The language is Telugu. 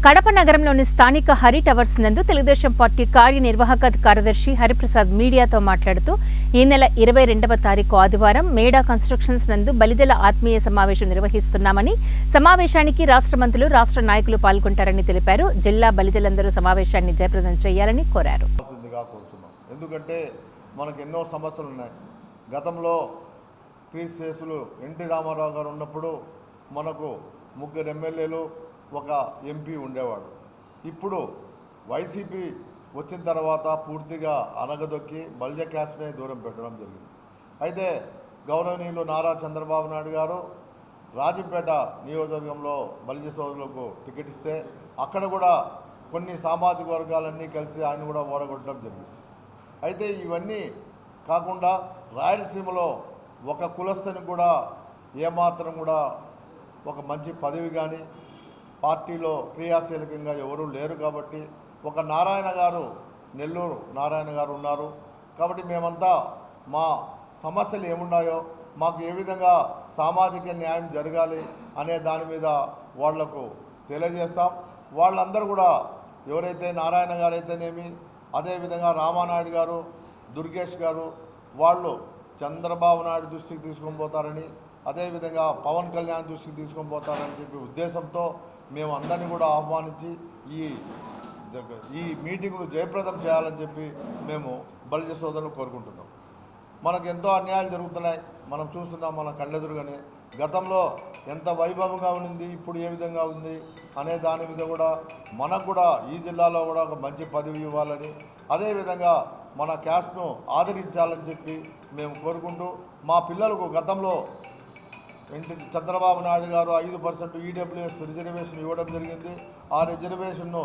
కడప నగరంలోని స్థానిక హరి టవర్స్ నందు తెలుగుదేశం పార్టీ కార్యనిర్వాహక కార్యదర్శి హరిప్రసాద్ మీడియాతో మాట్లాడుతూ ఈ నెల 22వ తారీఖు ఆదివారం మేడా కన్స్ట్రక్షన్స్ నందు బలిజల ఆత్మీయ సమావేశం నిర్వహిస్తున్నామని, సమావేశానికి రాష్ట్ర మంత్రులు, రాష్ట్ర నాయకులు పాల్గొంటారని తెలిపారు. జిల్లా బలిజలందరూ సమావేశాన్ని జయప్రదం చేయాలని కోరారు. ఎందుకంటే మనకు ఎన్నో సమస్యలు ఉన్నాయి. గతంలో క్రీస్తులు ఎన్టీ రామారావు గారు ఉన్నప్పుడు మనకు 3 ఎమ్మెల్యేలు, 1 ఎంపీ ఉండేవాడు. ఇప్పుడు వైసీపీ వచ్చిన తర్వాత పూర్తిగా అనగదొక్కి బలిజ క్యాస్ట్నే దూరం పెట్టడం జరిగింది. అయితే గౌరవనీయులు నారా చంద్రబాబు నాయుడు గారు రాజంపేట నియోజకవర్గంలో బలిజ సోదరులకు టికెట్ ఇస్తే అక్కడ కూడా కొన్ని సామాజిక వర్గాలన్నీ కలిసి ఆయన కూడా ఓడగొట్టడం జరిగింది. అయితే ఇవన్నీ కాకుండా రాయలసీమలో ఒక కులస్తుని కూడా ఏమాత్రం కూడా ఒక మంచి పదవి కానీ పార్టీలో క్రియాశీలకంగా ఎవరూ లేరు. కాబట్టి ఒక నారాయణ గారు, నెల్లూరు నారాయణ గారు ఉన్నారు. కాబట్టి మేమంతా మా సమస్యలు ఏమున్నాయో, మాకు ఏ విధంగా సామాజిక న్యాయం జరగాలి అనే దాని మీద వాళ్లకు తెలియజేస్తాం. వాళ్ళందరూ కూడా ఎవరైతే నారాయణ గారు అయితేనేమి, అదేవిధంగా రామానాయుడు గారు, దుర్గేష్ గారు, వాళ్ళు చంద్రబాబు నాయుడు దృష్టికి తీసుకొని పోతారని, అదేవిధంగా పవన్ కళ్యాణ్ దృష్టికి తీసుకొని పోతారని చెప్పి ఉద్దేశంతో మేము అందరినీ కూడా ఆహ్వానించి ఈ మీటింగ్ను జయప్రదం చేయాలని చెప్పి మేము బలిజ సోదరులు కోరుకుంటున్నాం. మనకు ఎంతో అన్యాయాలు జరుగుతున్నాయి, మనం చూస్తున్నాం మన కళ్ళెదురుగానే. గతంలో ఎంత వైభవంగా ఉంది, ఇప్పుడు ఏ విధంగా ఉంది అనే దాని మీద కూడా మనకు కూడా ఈ జిల్లాలో కూడా ఒక మంచి పదవి ఇవ్వాలని, అదేవిధంగా మన క్యాస్ట్ను ఆదరించాలని చెప్పి మేము కోరుకుంటూ, మా పిల్లలకు గతంలో చంద్రబాబు నాయుడు గారు 5% ఈడబ్ల్యూఎస్ రిజర్వేషన్ ఇవ్వడం జరిగింది. ఆ రిజర్వేషన్ను